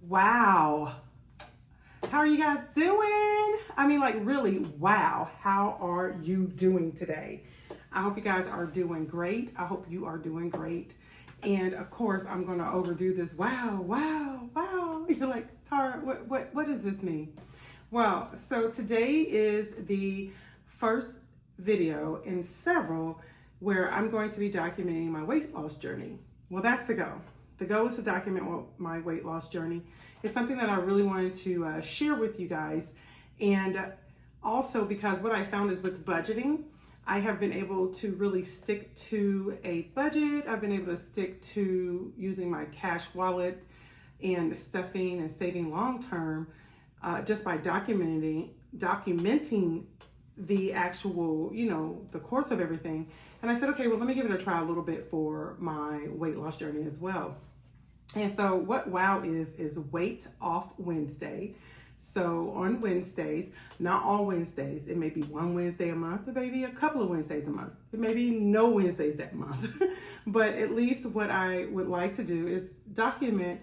Wow. How are you guys doing? I mean, like, really, wow. How are you doing today? I hope you guys are doing great. I hope you are doing great. And of course, I'm going to overdo this. Wow, wow, wow. You're like, Tara, what does this mean? Well, so today is the first video in several where I'm going to be documenting my weight loss journey. Well, that's the goal. The goal is to document my weight loss journey. It's something that I really wanted to share with you guys. And also because what I found is with budgeting, I have been able to really stick to a budget. I've been able to stick to using my cash wallet and stuffing and saving long term just by documenting the actual, the course of everything. And I said, okay, well, let me give it a try a little bit for my weight loss journey as well. And so what WOW is Weight Off Wednesday. So on Wednesdays, not all Wednesdays, it may be one Wednesday a month, it may be a couple of Wednesdays a month, it may be no Wednesdays that month. But at least what I would like to do is document,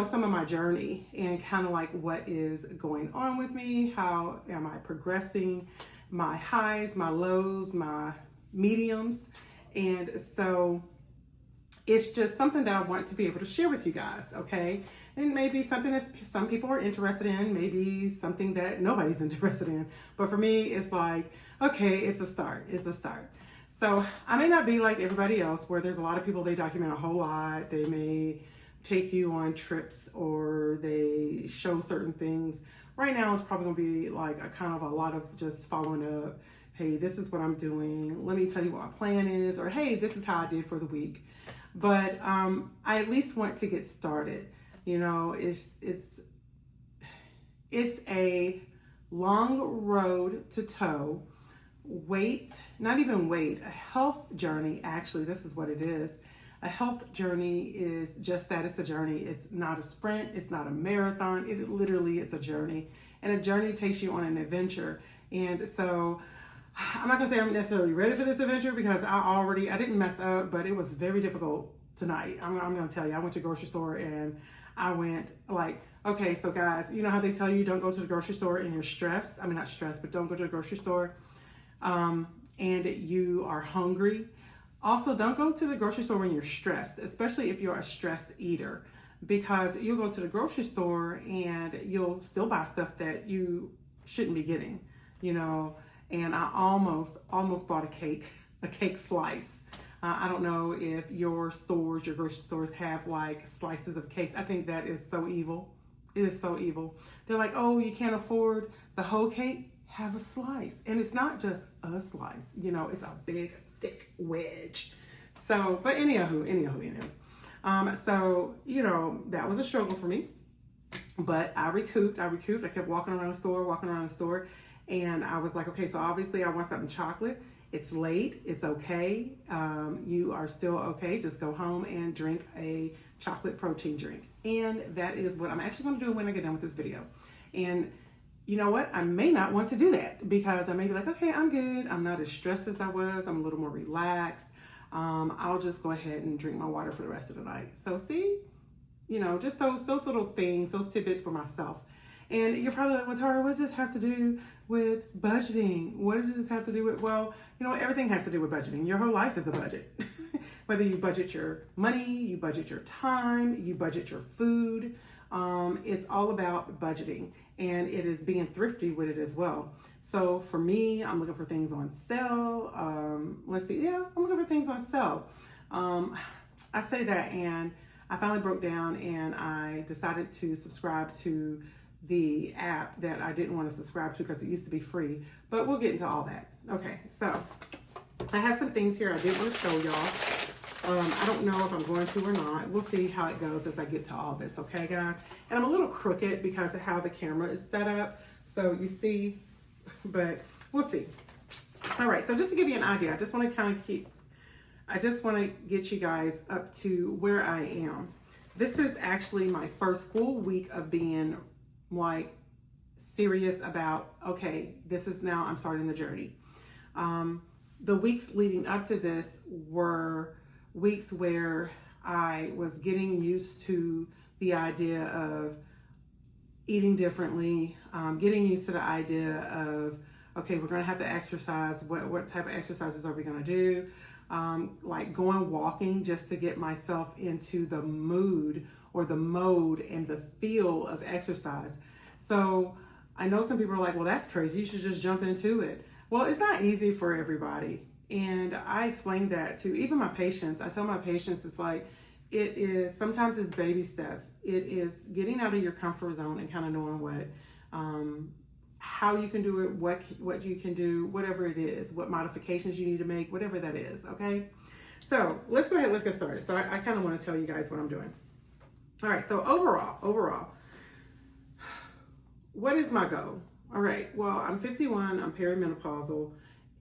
some of my journey and kind of like what is going on with me, how am I progressing, my highs, my lows, my mediums. And so it's just something that I want to be able to share with you guys, okay? And maybe something that some people are interested in, maybe something that nobody's interested in. But for me, it's like, okay, it's a start. So I may not be like everybody else where there's a lot of people, they document a whole lot. They may take you on trips or they show certain things. Right now, it's probably gonna be like a kind of a lot of just following up. Hey, this is what I'm doing. Let me tell you what my plan is. Or hey, this is how I did for the week. But I at least want to get started. It's a long road to toe. Not even weight, a health journey. Actually, this is what it is. A health journey is just that. It's a journey. It's not a sprint. It's not a marathon. It literally is a journey. And a journey takes you on an adventure. And so I'm not gonna say I'm necessarily ready for this adventure because I didn't mess up, but it was very difficult tonight. I'm gonna tell you, I went to the grocery store and I went like, okay, so guys, you know how they tell you don't go to the grocery store and you're stressed? I mean, not stressed, but don't go to the grocery store and you are hungry. Also, don't go to the grocery store when you're stressed, especially if you're a stress eater, because you'll go to the grocery store and you'll still buy stuff that you shouldn't be getting, And I almost bought a cake slice. I don't know if your grocery stores have like slices of cakes. I think that is so evil. It is so evil. They're like, oh, you can't afford the whole cake? Have a slice. And it's not just a slice, it's a big, thick wedge. So, but anywho. So, that was a struggle for me. But I recouped. I kept walking around the store. And I was like, okay, so obviously I want something chocolate. It's late. It's okay. You are still okay. Just go home and drink a chocolate protein drink. And that is what I'm actually going to do when I get done with this video. And you know what? I may not want to do that because I may be like, okay, I'm good. I'm not as stressed as I was. I'm a little more relaxed. I'll just go ahead and drink my water for the rest of the night. So see, just those little things, those tidbits for myself. And you're probably like, well, Tara, what does this have to do with budgeting? What does this have to do with, well, everything has to do with budgeting. Your whole life is a budget. Whether you budget your money, you budget your time, you budget your food. It's all about budgeting, and it is being thrifty with it as well. So for me, I'm looking for things on sale. I'm looking for things on sale. I say that, and I finally broke down and I decided to subscribe to the app that I didn't want to subscribe to because it used to be free, but we'll get into all that. Okay, so I have some things here I did want to show y'all. I don't know if I'm going to or not. We'll see how it goes as I get to all this, okay, guys? And I'm a little crooked because of how the camera is set up, so you see, but we'll see. All right, so just to give you an idea, I just want to get you guys up to where I am. This is actually my first full week of being like serious about, okay, I'm starting the journey. The weeks leading up to this were weeks where I was getting used to the idea of eating differently, getting used to the idea of, okay, we're going to have to exercise. What type of exercises are we going to do? Like going walking just to get myself into the mood or the mode and the feel of exercise. So I know some people are like, well, that's crazy. You should just jump into it. Well, it's not easy for everybody. And I explain that to even my patients. I tell my patients, it's like, it is, sometimes it's baby steps. It is getting out of your comfort zone and kind of knowing what, how you can do it, what you can do, whatever it is, what modifications you need to make, whatever that is, okay? So let's go ahead, let's get started. So I kind of want to tell you guys what I'm doing. All right, so overall, what is my goal? All right, well, I'm 51, I'm perimenopausal,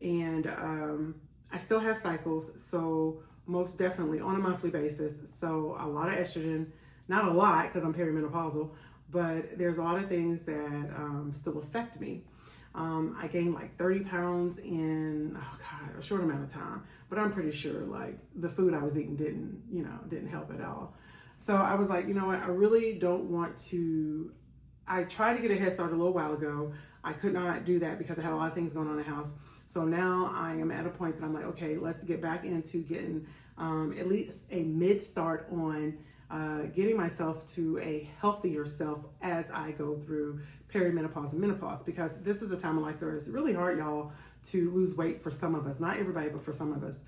and I still have cycles, so most definitely on a monthly basis. So a lot of estrogen, not a lot because I'm perimenopausal, but there's a lot of things that still affect me. I gained like 30 pounds in, a short amount of time, but I'm pretty sure like the food I was eating didn't help at all. So I was like, you know what, I really don't want to, I tried to get a head start a little while ago. I could not do that because I had a lot of things going on in the house. So now I am at a point that I'm like, okay, let's get back into getting at least a mid start on getting myself to a healthier self as I go through perimenopause and menopause, because this is a time in life where it's really hard, y'all, to lose weight for some of us. Not everybody, but for some of us.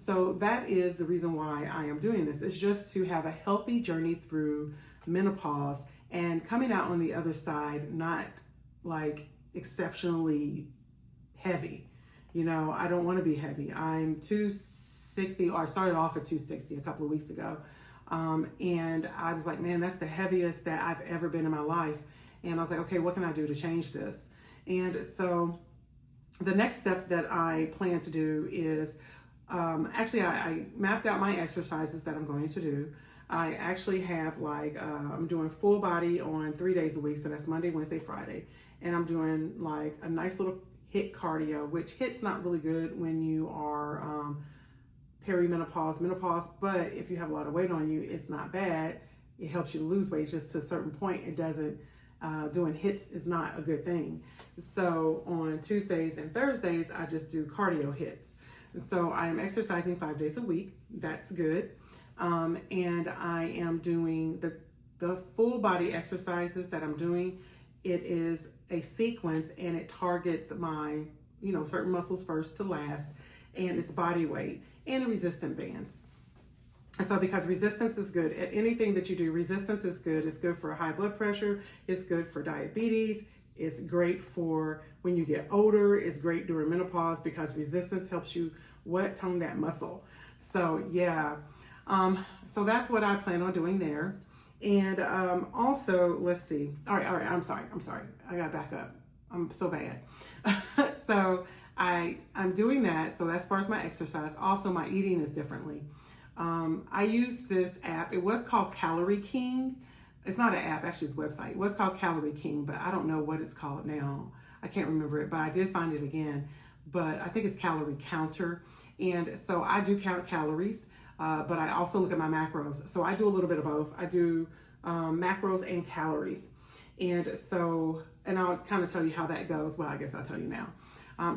So that is the reason why I am doing this. It's just to have a healthy journey through menopause and coming out on the other side, not like exceptionally heavy. You know, I don't want to be heavy. I'm 260, or I started off at 260 a couple of weeks ago. And I was like, man, that's the heaviest that I've ever been in my life. And I was like, okay, what can I do to change this? And so the next step that I plan to do is, actually I mapped out my exercises that I'm going to do. I actually have like, I'm doing full body on 3 days a week. So that's Monday, Wednesday, Friday. And I'm doing like a nice little HIIT cardio, which HIIT's not really good when you are perimenopause, menopause, but if you have a lot of weight on you, it's not bad. It helps you to lose weight just to a certain point. It doesn't, doing HIITs is not a good thing. So on Tuesdays and Thursdays, I just do cardio HIITs. So I am exercising 5 days a week. That's good. And I am doing the full body exercises that I'm doing. It is a sequence and it targets my, certain muscles first to last, and it's body weight and resistant bands. And so because resistance is good at anything that you do, resistance is good. It's good for high blood pressure. It's good for diabetes. It's great for when you get older. It's great during menopause because resistance helps you tone that muscle. So yeah, so that's what I plan on doing there. And also, let's see. All right. I'm sorry. I gotta back up. I'm so bad. So I'm doing that. So as far as my exercise, also my eating is differently. I use this app. It was called Calorie King. It's not an app, actually it's a website. It was called Calorie King, but I don't know what it's called now. I can't remember it, but I did find it again. But I think it's Calorie Counter. And so I do count calories, but I also look at my macros. So I do a little bit of both. I do macros and calories. And so, and I'll kind of tell you how that goes. Well, I guess I'll tell you now.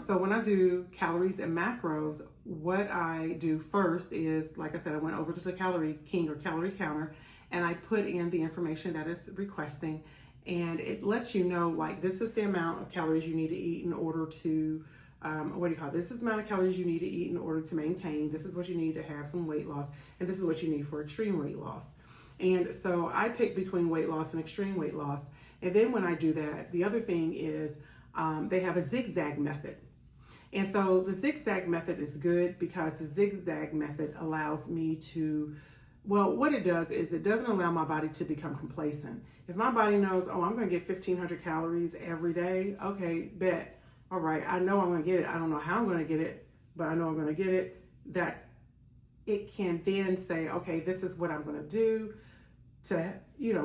So when I do calories and macros, what I do first is, like I said, I went over to the Calorie King or Calorie Counter, and I put in the information that it's requesting, and it lets you know, like, this is the amount of calories you need to eat in order to, this is the amount of calories you need to eat in order to maintain, this is what you need to have some weight loss, and this is what you need for extreme weight loss. And so I pick between weight loss and extreme weight loss. And then when I do that, the other thing is, they have a zigzag method. And so the zigzag method is good because the zigzag method allows me to, well, what it does is it doesn't allow my body to become complacent. If my body knows, oh, I'm going to get 1,500 calories every day, okay, bet. All right, I know I'm going to get it. I don't know how I'm going to get it, but I know I'm going to get it. That it can then say, okay, this is what I'm going to do to,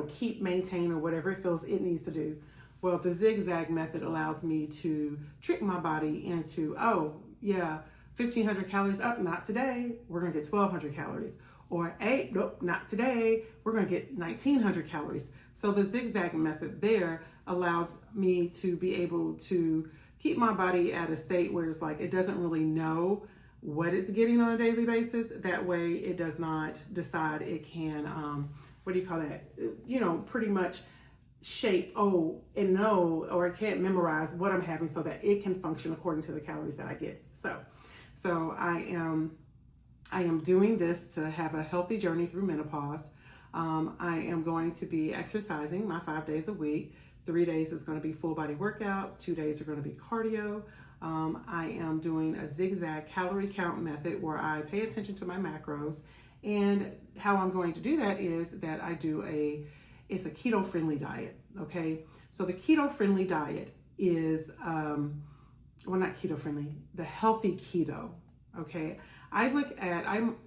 keep maintaining whatever it feels it needs to do. Well, the zigzag method allows me to trick my body into, 1,500 calories up, not today. We're going to get 1,200 calories. or hey, nope, not today. We're going to get 1900 calories. So the zigzag method there allows me to be able to keep my body at a state where it's like it doesn't really know what it's getting on a daily basis. That way it does not decide it can, what do you call that? Pretty much shape, and know, or it can't memorize what I'm having so that it can function according to the calories that I get. So I am doing this to have a healthy journey through menopause. I am going to be exercising my 5 days a week. 3 days is going to be full body workout. 2 days are going to be cardio. I am doing a zigzag calorie count method where I pay attention to my macros. And how I'm going to do that is that I do it's a keto friendly diet. Okay. So the keto friendly diet is, not keto friendly, the healthy keto. Okay. I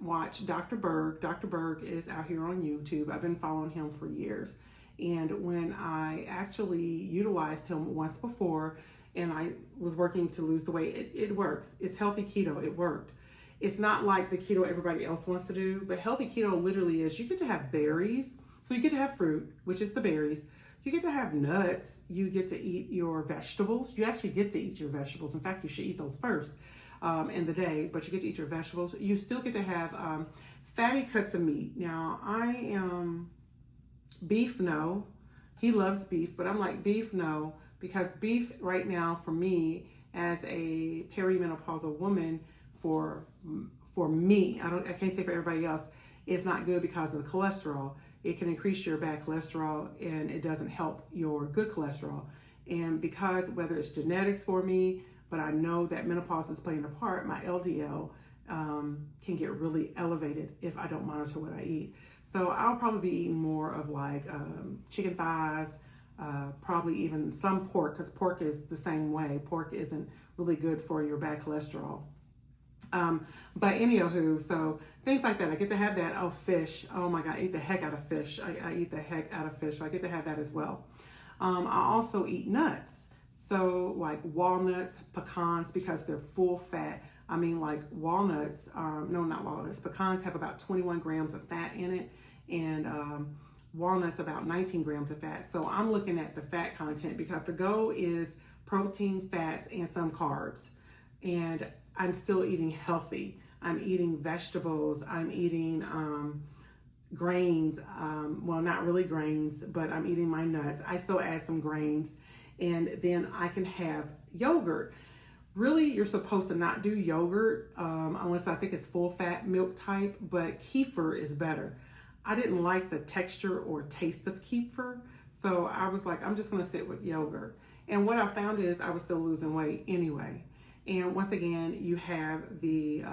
watch Dr. Berg. Dr. Berg is out here on YouTube. I've been following him for years. And when I actually utilized him once before and I was working to lose the weight, it works. It's healthy keto. It worked. It's not like the keto everybody else wants to do, but healthy keto literally is you get to have berries. So you get to have fruit, which is the berries. You get to have nuts. You get to eat your vegetables. You actually get to eat your vegetables. In fact, you should eat those first in the day, but you get to eat your vegetables. You still get to have fatty cuts of meat. Now, I am beef, no. He loves beef, but I'm like, beef, no, because beef right now for me as a perimenopausal woman, for me, I can't say for everybody else, it's not good because of the cholesterol. It can increase your bad cholesterol and it doesn't help your good cholesterol. And because whether it's genetics for me, but I know that menopause is playing a part, my LDL can get really elevated if I don't monitor what I eat. So I'll probably be eating more of like chicken thighs, probably even some pork, because pork is the same way. Pork isn't really good for your bad cholesterol. But anywho, so things like that. I get to have that. Oh, fish. Oh my God, I eat the heck out of fish. I eat the heck out of fish. So I get to have that as well. I also eat nuts. So like walnuts, pecans, because they're full fat. I mean, like walnuts, no, not walnuts. Pecans have about 21 grams of fat in it, and walnuts about 19 grams of fat. So I'm looking at the fat content because the goal is protein, fats, and some carbs. And I'm still eating healthy. I'm eating vegetables. I'm eating grains. Well, not really grains, but I'm eating my nuts. I still add some grains. And then I can have yogurt. Really, you're supposed to not do yogurt unless I think it's full fat milk type, but kefir is better. I didn't like the texture or taste of kefir, so I was like, I'm just gonna sit with yogurt. And what I found is I was still losing weight anyway. And once again, you have the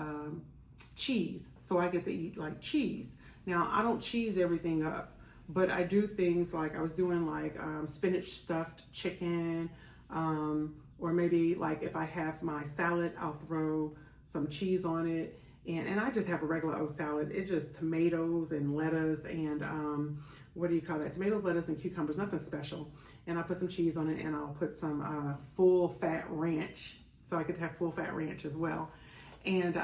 cheese, so I get to eat like cheese. Now, I don't cheese everything up, but I do things like I was doing like spinach stuffed chicken, or maybe like if I have my salad, I'll throw some cheese on it. And I just have a regular old salad. It's just tomatoes and lettuce and what do you call that? Tomatoes, lettuce, and cucumbers, nothing special. And I put some cheese on it and I'll put some full fat ranch. So I get to have full fat ranch as well. And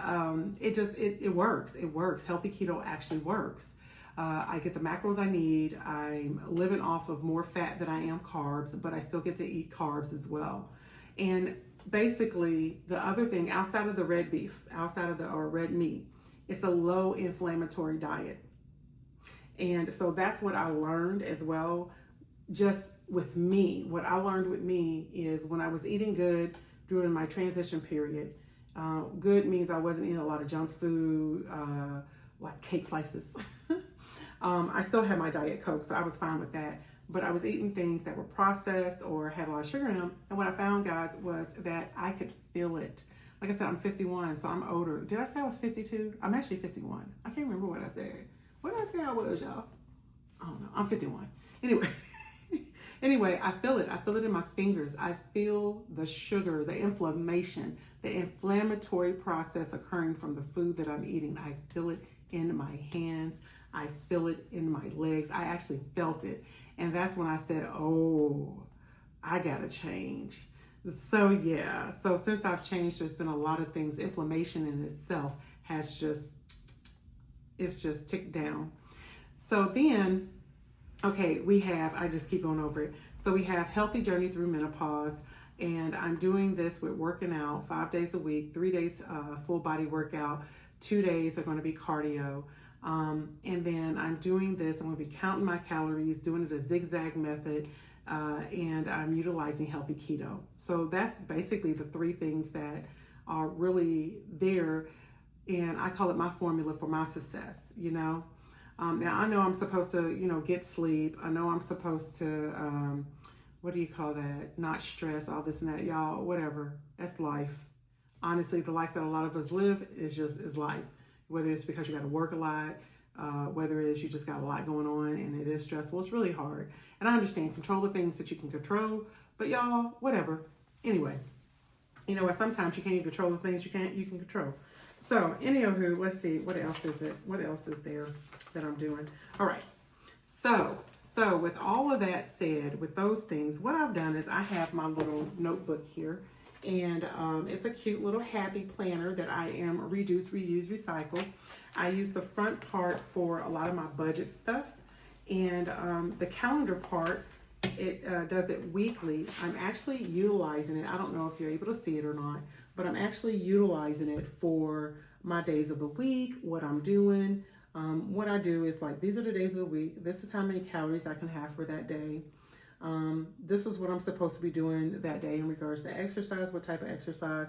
it works. It works. Healthy keto actually works. I get the macros I need. I'm living off of more fat than I am carbs, but I still get to eat carbs as well. And basically, the other thing outside of the red beef, or red meat, it's a low inflammatory diet. And so that's what I learned as well. Just with me, what I learned with me is when I was eating good during my transition period, good means I wasn't eating a lot of junk food, like cake slices. I still had my Diet Coke, so I was fine with that. But I was eating things that were processed or had a lot of sugar in them. And what I found, guys, was that I could feel it. Like I said, I'm 51, so I'm older. Did I say I was 52? I'm actually 51. I can't remember what I said. What did I say I was, y'all? I don't know. I'm 51. Anyway, I feel it. I feel it in my fingers. I feel the sugar, the inflammation, the inflammatory process occurring from the food that I'm eating. I feel it in my hands. I feel it in my legs. I actually felt it. And that's when I said, oh, I gotta change. So yeah, so since I've changed, there's been a lot of things. Inflammation in itself has just it's just ticked down. So then, okay, we have, I just keep going over it. So we have Healthy Journey Through Menopause, and I'm doing this with working out 5 days a week, 3 days full body workout, 2 days are going to be cardio. And then I'm doing this, I'm going to be counting my calories, doing it a zigzag method, and I'm utilizing healthy keto. So that's basically the 3 things that are really there, and I call it my formula for my success, you know. Now I know I'm supposed to, you know, get sleep. I know I'm supposed to, what do you call that? Not stress, all this and that, y'all, whatever. That's life. Honestly, the life that a lot of us live is life. Whether it's because you got to work a lot, whether it is you just got a lot going on and it is stressful, it's really hard. And I understand, control the things that you can control, but y'all, whatever. Anyway, you know what? Sometimes you can't even control the things you can control. So, anywho, let's see, what else is it? What else is there that I'm doing? All right. So with all of that said, with those things, what I've done is I have my little notebook here, and it's a cute little happy planner that I am reduce, reuse, recycle. I use the front part for a lot of my budget stuff, and the calendar part, it does it weekly. I'm actually utilizing it. I don't know if you're able to see it or not, but I'm actually utilizing it for my days of the week, what I'm doing. What I do is like, these are the days of the week. This is how many calories I can have for that day. This is what I'm supposed to be doing that day in regards to exercise, what type of exercise.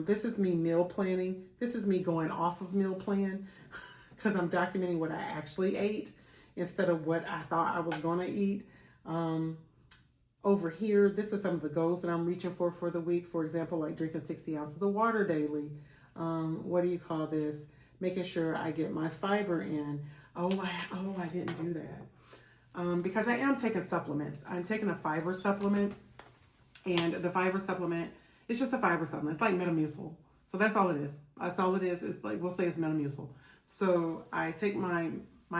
This is me meal planning. This is me going off of meal plan because I'm documenting what I actually ate instead of what I thought I was going to eat. Over here, this is some of the goals that I'm reaching for the week. For example, like drinking 60 ounces of water daily. What do you call this? Making sure I get my fiber in. Oh, I didn't do that. Because I am taking supplements. I'm taking a fiber supplement, and the fiber supplement, it's just a fiber supplement. It's like Metamucil. So that's all it is. That's all it is. It's like, we'll say it's Metamucil. So I take my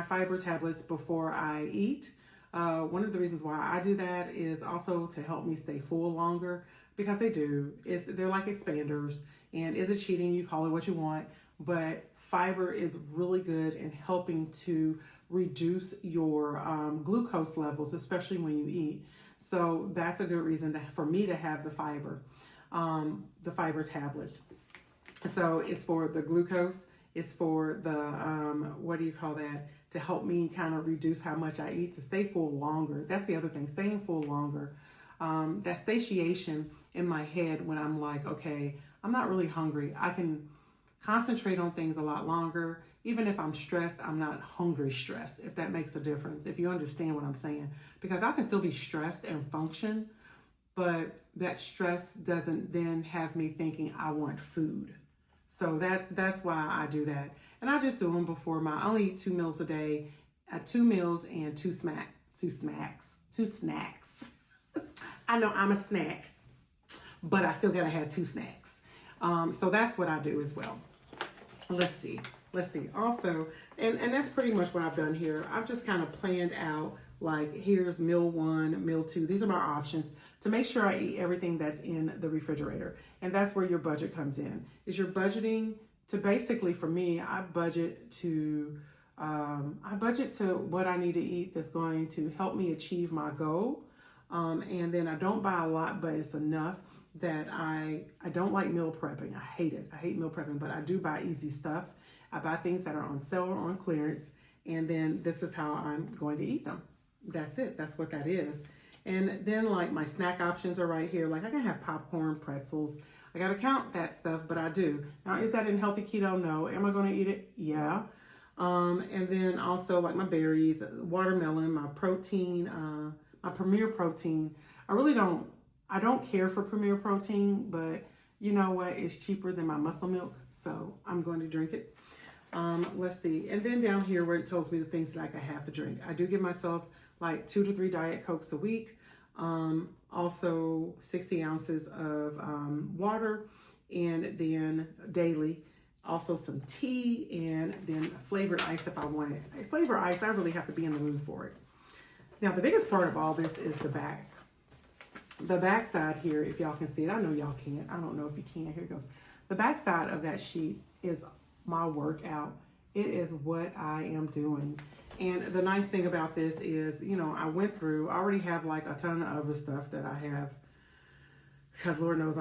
fiber tablets before I eat. One of the reasons why I do that is also to help me stay full longer, because they do. They're like expanders. And is it cheating? You call it what you want. But fiber is really good in helping to reduce your glucose levels, especially when you eat. So that's a good reason for me to have the fiber tablets. So it's for the glucose. It's for the, what do you call that? To help me kind of reduce how much I eat, to stay full longer. That's the other thing, staying full longer. That satiation in my head when I'm like, okay, I'm not really hungry. I can concentrate on things a lot longer. Even if I'm stressed, I'm not hungry stressed, if that makes a difference, if you understand what I'm saying. Because I can still be stressed and function, but that stress doesn't then have me thinking I want food. So that's why I do that. And I just do them before I only eat 2 meals a day, 2 meals and two snacks. I know I'm a snack, but I still gotta have 2 snacks. So that's what I do as well. Let's see. Also, and that's pretty much what I've done here. I've just kind of planned out, like, here's meal 1, meal 2. These are my options to make sure I eat everything that's in the refrigerator. And that's where your budget comes in. Is your budgeting to, basically for me, I budget to what I need to eat that's going to help me achieve my goal. And then I don't buy a lot, but it's enough that I don't like meal prepping. I hate it. I hate meal prepping, but I do buy easy stuff. I buy things that are on sale or on clearance, and then this is how I'm going to eat them. That's it. That's what that is. And then, like, my snack options are right here. Like, I can have popcorn, pretzels. I got to count that stuff, but I do. Now, is that in healthy keto? No. Am I going to eat it? Yeah. And then also, like, my berries, watermelon, my protein, my Premier Protein. I don't care for Premier Protein, but you know what? It's cheaper than my muscle milk, so I'm going to drink it. Let's see. And then down here where it tells me the things that I have to drink. I do give myself like 2 to 3 Diet Cokes a week. Also 60 ounces of water, and then daily. Also some tea, and then flavored ice if I want it. Flavored ice, I really have to be in the mood for it. Now, the biggest part of all this is the back. The back side here, if y'all can see it, I know y'all can't. I don't know if you can. Here it goes. The back side of that sheet is my workout It is what I am doing. And the nice thing about this is, you know, I already have like a ton of other stuff that I have, because Lord knows,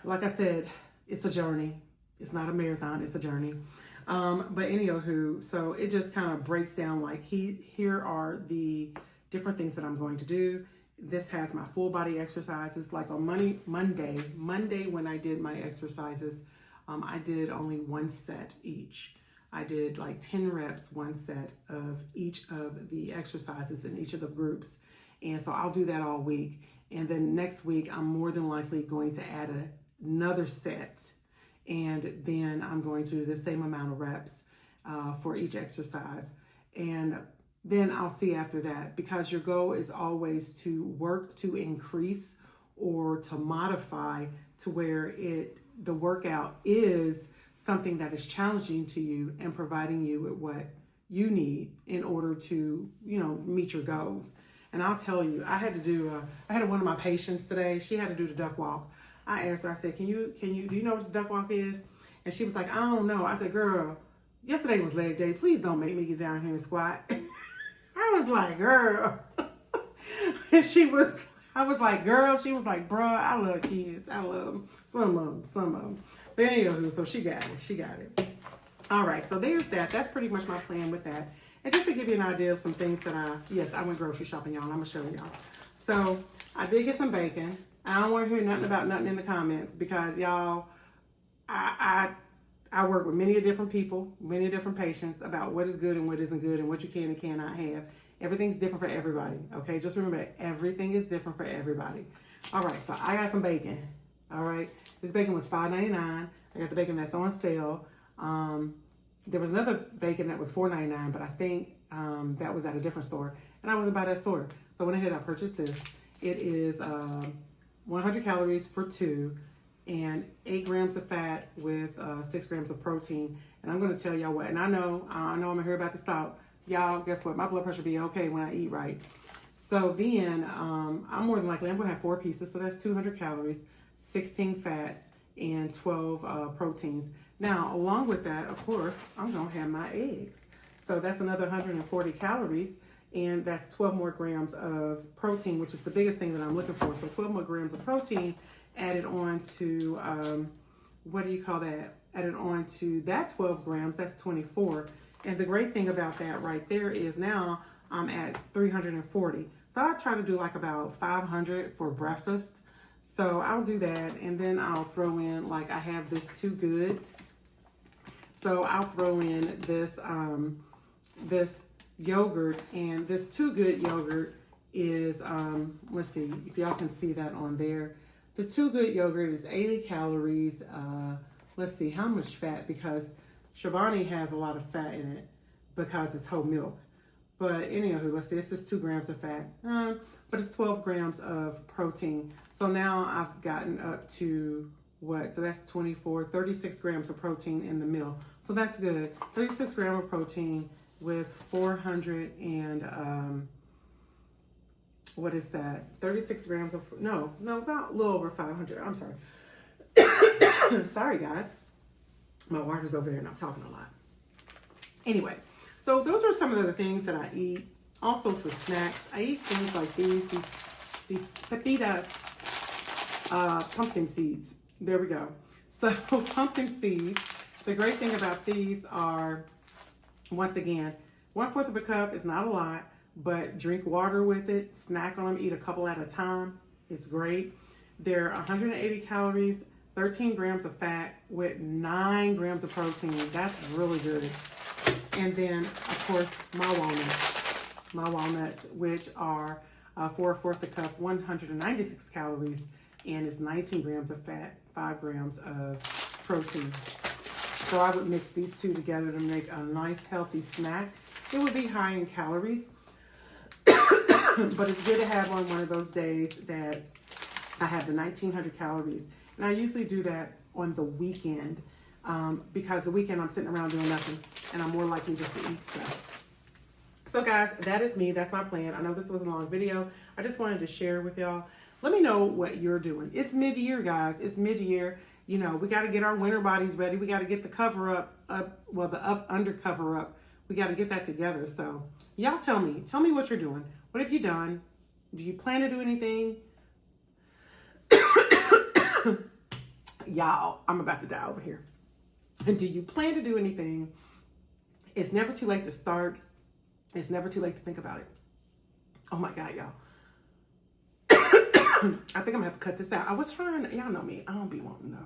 like I said, it's a journey. It's not a marathon, it's a journey. But anywho, so it just kind of breaks down like here are the different things that I'm going to do. This has my full body exercises. Like on Monday when I did my exercises, I did only one set each. I did like 10 reps, one set of each of the exercises in each of the groups. And so I'll do that all week. And then next week, I'm more than likely going to add another set. And then I'm going to do the same amount of reps for each exercise. And then I'll see after that, because your goal is always to work to increase or to modify to where the workout is something that is challenging to you and providing you with what you need in order to, you know, meet your goals. And I'll tell you, I had one of my patients today, she had to do the duck walk. I asked her, I said, do you know what the duck walk is? And she was like, I don't know. I said, girl, yesterday was leg day. Please don't make me get down here and squat. I was like, girl. And I was like, girl. She was like, bruh, I love kids. I love them. Some of them. But anyway, so she got it. All right, so there's that. That's pretty much my plan with that. And just to give you an idea of some things that I went grocery shopping, y'all. I'm going to show y'all. So I did get some bacon. I don't want to hear nothing about nothing in the comments, because y'all, I work with many different people, many different patients about what is good and what isn't good and what you can and cannot have. Everything's different for everybody, okay? Just remember, everything is different for everybody. All right, so I got some bacon, all right? This bacon was $5.99. I got the bacon that's on sale. There was another bacon that was $4.99, but I think that was at a different store, and I wasn't by that store. So I went ahead and I purchased this. It is 100 calories for 2 and 8 grams of fat with 6 grams of protein. And I'm going to tell y'all what, and I know I'm going to hear about the salt. Y'all, guess what? My blood pressure be okay when I eat right. So then I'm more than likely, I'm going to have 4 pieces. So that's 200 calories, 16 fats, and 12 proteins. Now, along with that, of course, I'm going to have my eggs. So that's another 140 calories. And that's 12 more grams of protein, which is the biggest thing that I'm looking for. So 12 more grams of protein added on to, added on to that 12 grams, that's 24. And the great thing about that right there is now I'm at 340. So I try to do like about 500 for breakfast. So I'll do that. And then I'll throw in, like I have this Too Good. So I'll throw in this, this yogurt, and this Too Good yogurt is let's see if y'all can see that on there. The Too Good yogurt is 80 calories. Let's see how much fat, because Shabani has a lot of fat in it because it's whole milk. But anywho, let's see, this is 2 grams of fat, but it's 12 grams of protein. So now I've gotten up to what? So that's 36 grams of protein in the meal. So that's good. 36 grams of protein with 400 and what is that? 36 grams of about a little over 500. I'm sorry. Sorry guys, my water's over there and I'm talking a lot. Anyway, so those are some of the things that I eat. Also for snacks, I eat things like these pepitas, pumpkin seeds. There we go. So pumpkin seeds. The great thing about these are, once again, 1/4 of a cup is not a lot, but drink water with it, snack on them, eat a couple at a time. It's great. They're 180 calories, 13 grams of fat with 9 grams of protein. That's really good. And then, of course, my walnuts, which are 4/4 a cup, 196 calories, and it's 19 grams of fat, 5 grams of protein. So I would mix these two together to make a nice healthy snack. It would be high in calories, but it's good to have on one of those days that I have the 1900 calories. And I usually do that on the weekend because the weekend I'm sitting around doing nothing and I'm more likely just to eat stuff. So guys, that is me. That's my plan. I know this was a long video. I just wanted to share with y'all. Let me know what you're doing. It's mid-year, guys. It's mid-year. You know, we got to get our winter bodies ready. We got to get the cover up, the under cover up. We got to get that together. So y'all tell me what you're doing. What have you done? Do you plan to do anything? Y'all, I'm about to die over here. And do you plan to do anything? It's never too late to start. It's never too late to think about it. Oh my God, y'all. I think I'm gonna have to cut this out. I was trying, y'all know me. I don't be wanting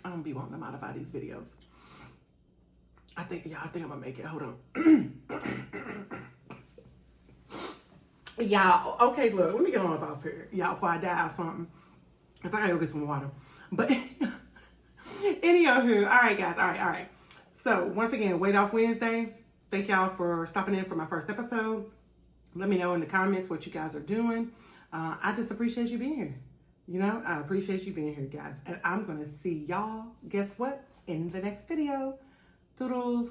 to modify these videos. I think I'm gonna make it. Hold on. Y'all, okay, look, let me get on up off here. Y'all, before I die or something. Cause I gotta go get some water. But anywho, all right, guys, all right. So once again, Weight Off Wednesday. Thank y'all for stopping in for my first episode. Let me know in the comments what you guys are doing. I just appreciate you being here. You know, I appreciate you being here, guys. And I'm going to see y'all, guess what, in the next video. Toodles.